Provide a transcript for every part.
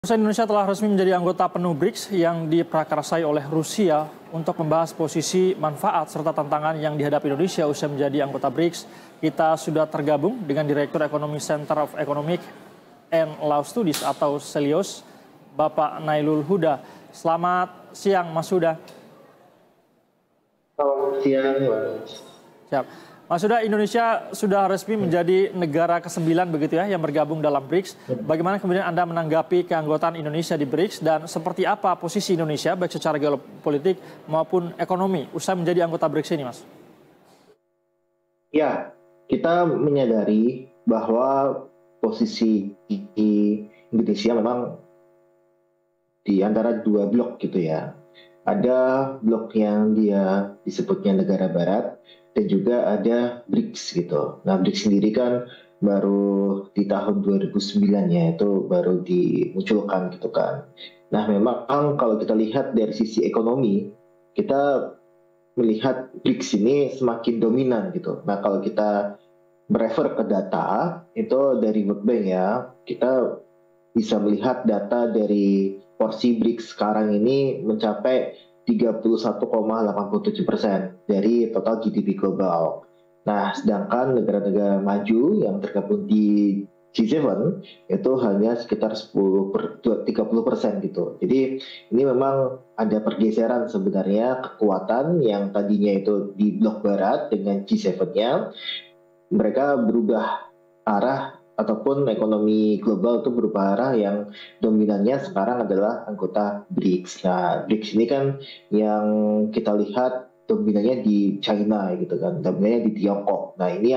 Indonesia telah resmi menjadi anggota penuh BRICS yang diprakarsai oleh Rusia untuk membahas posisi, manfaat, serta tantangan yang dihadapi Indonesia usai menjadi anggota BRICS. Kita sudah tergabung dengan Direktur Ekonomi Center of Economic and Law Studies atau CELIOS, Bapak Nailul Huda. Selamat siang, Mas Huda. Selamat siang, Mas. Siap. Mas Huda, Indonesia sudah resmi menjadi negara ke-9 begitu ya yang bergabung dalam BRICS. Bagaimana kemudian Anda menanggapi keanggotaan Indonesia di BRICS dan seperti apa posisi Indonesia baik secara geopolitik maupun ekonomi usai menjadi anggota BRICS ini, Mas? Ya, kita menyadari bahwa posisi Indonesia memang di antara dua blok gitu ya. Ada blok yang dia disebutnya negara barat, dan juga ada BRICS gitu. Nah, BRICS sendiri kan baru di tahun 2009 ya, itu baru dimunculkan gitu kan. Nah, memang kalau kita lihat dari sisi ekonomi, kita melihat BRICS ini semakin dominan gitu. Nah, kalau kita merefer ke data, itu dari World Bank ya, kita bisa melihat data dari porsi BRICS sekarang ini mencapai 31,87% dari total GDP global. Nah, sedangkan negara-negara maju yang tergabung di G7 itu hanya sekitar 30% gitu. Jadi ini memang ada pergeseran sebenarnya kekuatan yang tadinya itu di blok barat dengan G7-nya, mereka berubah arah ataupun ekonomi global itu berubah arah yang dominannya sekarang adalah anggota BRICS. Nah, BRICS ini kan yang kita lihat dominannya di China gitu kan, dominannya di Tiongkok. Nah, ini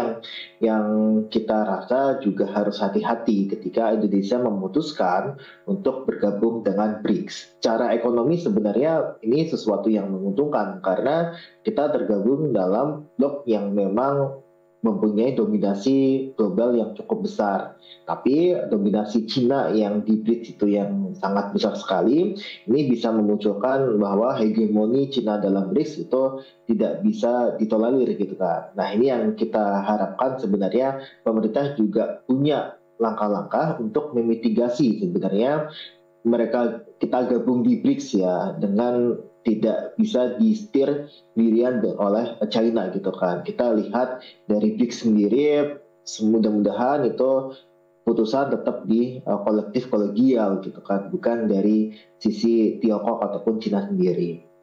yang kita rasa juga harus hati-hati ketika Indonesia memutuskan untuk bergabung dengan BRICS. Secara ekonomi sebenarnya ini sesuatu yang menguntungkan karena kita tergabung dalam blok yang memang mempunyai dominasi global yang cukup besar. Tapi dominasi Cina yang di BRICS itu yang sangat besar sekali, ini bisa memunculkan bahwa hegemoni Cina dalam BRICS itu tidak bisa ditolerir gitu kan. Nah, ini yang kita harapkan sebenarnya pemerintah juga punya langkah-langkah untuk memitigasi sebenarnya kita gabung di BRICS ya dengan tidak bisa disetir dirian oleh China gitu kan. Kita lihat dari BRICS sendiri, mudah-mudahan itu putusan tetap di kolektif kolegial gitu kan, bukan dari sisi Tiongkok ataupun China sendiri.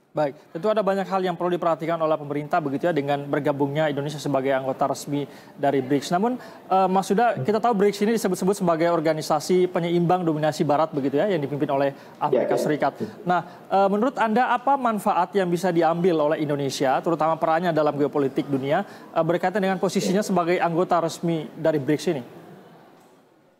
Baik, tentu ada banyak hal yang perlu diperhatikan oleh pemerintah begitu ya dengan bergabungnya Indonesia sebagai anggota resmi dari BRICS. Namun Mas Huda, kita tahu BRICS ini disebut-sebut sebagai organisasi penyeimbang dominasi barat begitu ya yang dipimpin oleh Amerika Serikat. Nah, menurut Anda apa manfaat yang bisa diambil oleh Indonesia terutama perannya dalam geopolitik dunia berkaitan dengan posisinya sebagai anggota resmi dari BRICS ini?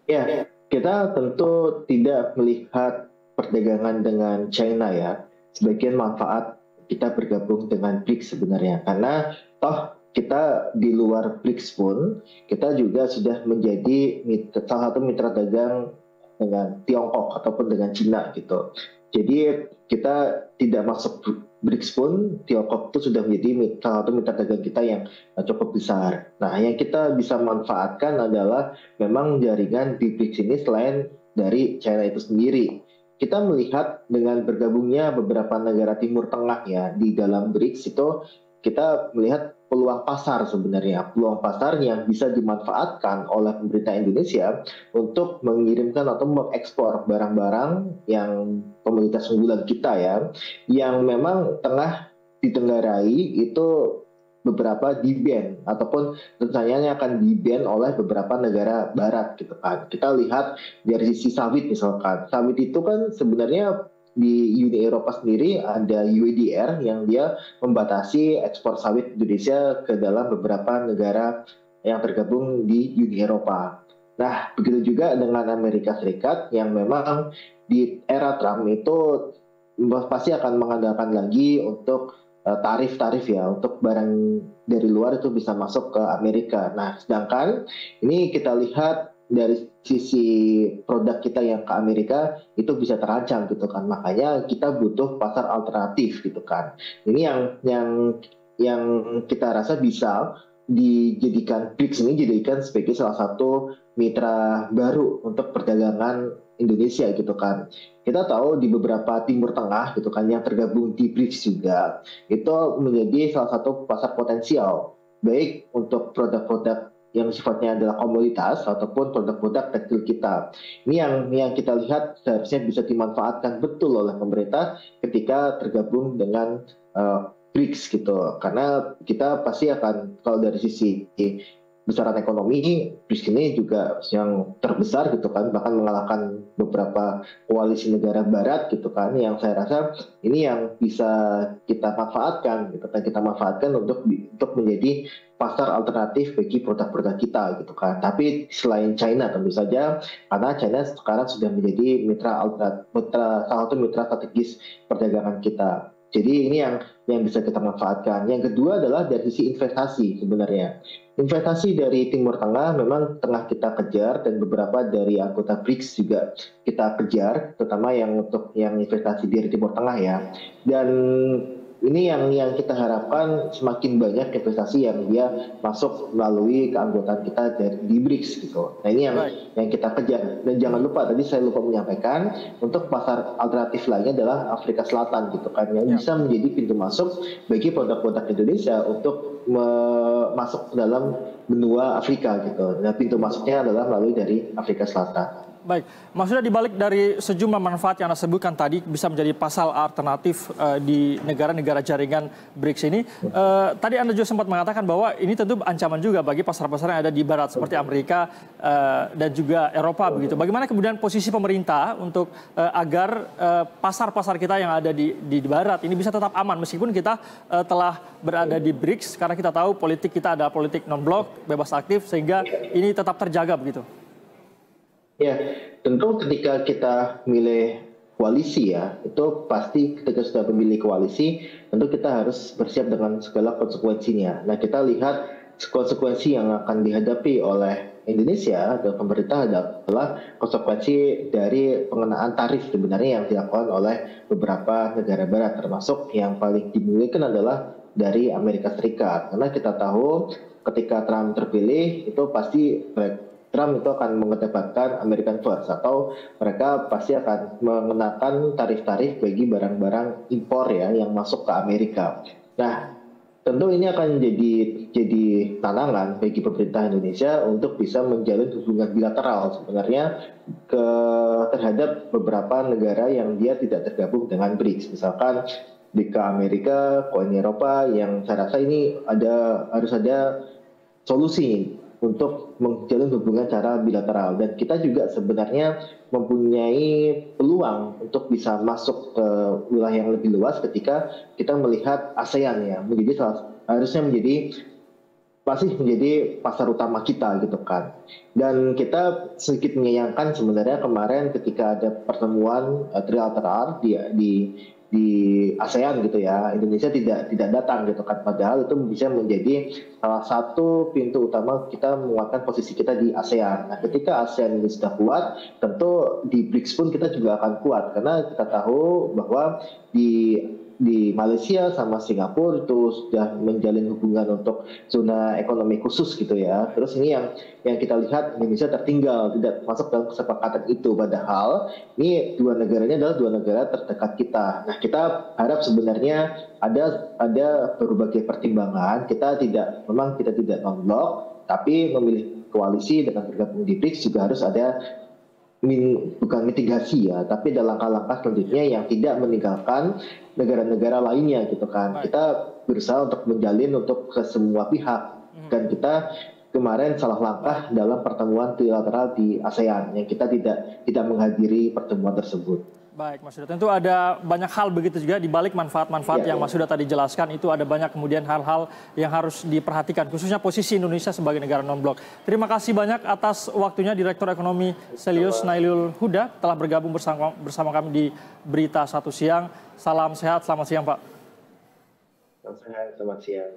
Ya, kita tentu tidak melihat perdagangan dengan China ya sebagian manfaat kita bergabung dengan BRICS sebenarnya, karena toh kita di luar BRICS pun kita juga sudah menjadi salah satu mitra dagang dengan Tiongkok ataupun dengan Cina gitu. Jadi kita tidak masuk BRICS pun Tiongkok itu sudah menjadi salah satu mitra dagang kita yang cukup besar. Nah, yang kita bisa manfaatkan adalah memang jaringan di BRICS ini selain dari China itu sendiri. Kita melihat dengan bergabungnya beberapa negara Timur Tengah ya di dalam BRICS itu kita melihat peluang pasar sebenarnya, peluang pasar yang bisa dimanfaatkan oleh pemerintah Indonesia untuk mengirimkan atau mengekspor barang-barang yang komoditas unggulan kita ya, yang memang tengah ditenggarai itu beberapa di-ban ataupun rencananya akan di-ban oleh beberapa negara barat gitu kan. Kita lihat dari sisi sawit misalkan. Sawit itu kan sebenarnya di Uni Eropa sendiri ada UEDR yang dia membatasi ekspor sawit Indonesia ke dalam beberapa negara yang tergabung di Uni Eropa. Nah, begitu juga dengan Amerika Serikat yang memang di era Trump itu pasti akan mengandalkan lagi untuk tarif-tarif ya untuk barang dari luar itu bisa masuk ke Amerika. Nah, sedangkan ini kita lihat dari sisi produk kita yang ke Amerika itu bisa terancam gitu kan. Makanya kita butuh pasar alternatif gitu kan. Ini yang kita rasa bisa BRICS ini dijadikan sebagai salah satu mitra baru untuk perdagangan Indonesia gitu kan. Kita tahu di beberapa Timur Tengah gitu kan yang tergabung di BRICS juga itu menjadi salah satu pasar potensial baik untuk produk-produk yang sifatnya adalah komoditas ataupun produk-produk tekstil kita. Ini yang kita lihat seharusnya bisa dimanfaatkan betul oleh pemerintah ketika tergabung dengan BRICS gitu. Karena kita pasti akan kalau dari sisi besaran ekonomi, BRICS ini juga yang terbesar gitu kan, bahkan mengalahkan beberapa koalisi negara barat gitu kan, yang saya rasa ini yang bisa kita manfaatkan gitu kan, kita manfaatkan untuk menjadi pasar alternatif bagi produk-produk kita gitu kan. Tapi selain China tentu saja, karena China sekarang sudah menjadi salah satu mitra strategis perdagangan kita. Jadi ini yang bisa kita manfaatkan. Yang kedua adalah dari sisi investasi sebenarnya. Investasi dari Timur Tengah memang tengah kita kejar dan beberapa dari anggota BRICS juga kita kejar, terutama yang untuk yang investasi dari Timur Tengah ya. Dan ini yang kita harapkan semakin banyak investasi yang dia masuk melalui keanggotaan kita di BRICS gitu. Nah ini yang kita kejar. Dan jangan lupa tadi saya lupa menyampaikan untuk pasar alternatif lainnya adalah Afrika Selatan gitu kan, yang bisa menjadi pintu masuk bagi produk-produk Indonesia untuk masuk ke dalam benua Afrika gitu. Nah pintu masuknya adalah melalui dari Afrika Selatan. Baik, maksudnya dibalik dari sejumlah manfaat yang Anda sebutkan tadi bisa menjadi pasar alternatif di negara-negara jaringan BRICS ini. Tadi Anda juga sempat mengatakan bahwa ini tentu ancaman juga bagi pasar-pasar yang ada di Barat seperti Amerika dan juga Eropa begitu. Bagaimana kemudian posisi pemerintah untuk agar pasar-pasar kita yang ada di Barat ini bisa tetap aman meskipun kita telah berada di BRICS, karena kita tahu politik kita ada politik non-blok, bebas aktif, sehingga ini tetap terjaga begitu. Ya, tentu ketika kita milih koalisi ya, itu pasti ketika sudah memilih koalisi, tentu kita harus bersiap dengan segala konsekuensinya. Nah, kita lihat konsekuensi yang akan dihadapi oleh Indonesia dan pemerintah adalah konsekuensi dari pengenaan tarif sebenarnya yang dilakukan oleh beberapa negara barat, termasuk yang paling dimiliki adalah dari Amerika Serikat. Karena kita tahu ketika Trump terpilih, itu pasti Trump itu akan mengedepankan American First, atau mereka pasti akan mengenakan tarif-tarif bagi barang-barang impor ya yang masuk ke Amerika. Nah, tentu ini akan jadi tantangan bagi pemerintah Indonesia untuk bisa menjalin hubungan bilateral sebenarnya terhadap beberapa negara yang dia tidak tergabung dengan BRICS. Misalkan di Amerika, Uni Eropa, yang saya rasa ini harus ada solusi untuk menjalin hubungan secara bilateral. Dan kita juga sebenarnya mempunyai peluang untuk bisa masuk ke wilayah yang lebih luas ketika kita melihat ASEAN ya harusnya masih menjadi pasar utama kita gitu kan. Dan kita sedikit menyayangkan sebenarnya kemarin ketika ada pertemuan trilateral di ASEAN gitu ya, Indonesia tidak datang gitu kan, padahal itu bisa menjadi salah satu pintu utama kita menguatkan posisi kita di ASEAN. Nah, ketika ASEAN ini sudah kuat, tentu di BRICS pun kita juga akan kuat, karena kita tahu bahwa di Malaysia sama Singapura itu sudah menjalin hubungan untuk zona ekonomi khusus gitu ya. Terus ini yang kita lihat Indonesia tertinggal, tidak masuk dalam kesepakatan itu, padahal ini dua negaranya adalah dua negara terdekat kita. Nah, kita harap sebenarnya ada berbagai pertimbangan. Kita tidak non-blok, tapi memilih koalisi dengan bergabung di BRICS juga harus ada bukan mitigasi ya, tapi ada langkah-langkah selanjutnya yang tidak meninggalkan negara-negara lainnya gitu kan. Kita berusaha untuk menjalin untuk ke semua pihak, dan kita kemarin salah langkah dalam pertemuan trilateral di ASEAN yang kita tidak menghadiri pertemuan tersebut. Baik, Mas Huda. Tentu ada banyak hal begitu juga di balik manfaat-manfaat yang Mas Huda tadi jelaskan. Itu ada banyak kemudian hal-hal yang harus diperhatikan, khususnya posisi Indonesia sebagai negara non-blok. Terima kasih banyak atas waktunya Direktur Ekonomi Selyus Nailul Huda telah bergabung bersama kami di Berita Satu Siang. Salam sehat, selamat siang Pak. Salam sehat, selamat siang.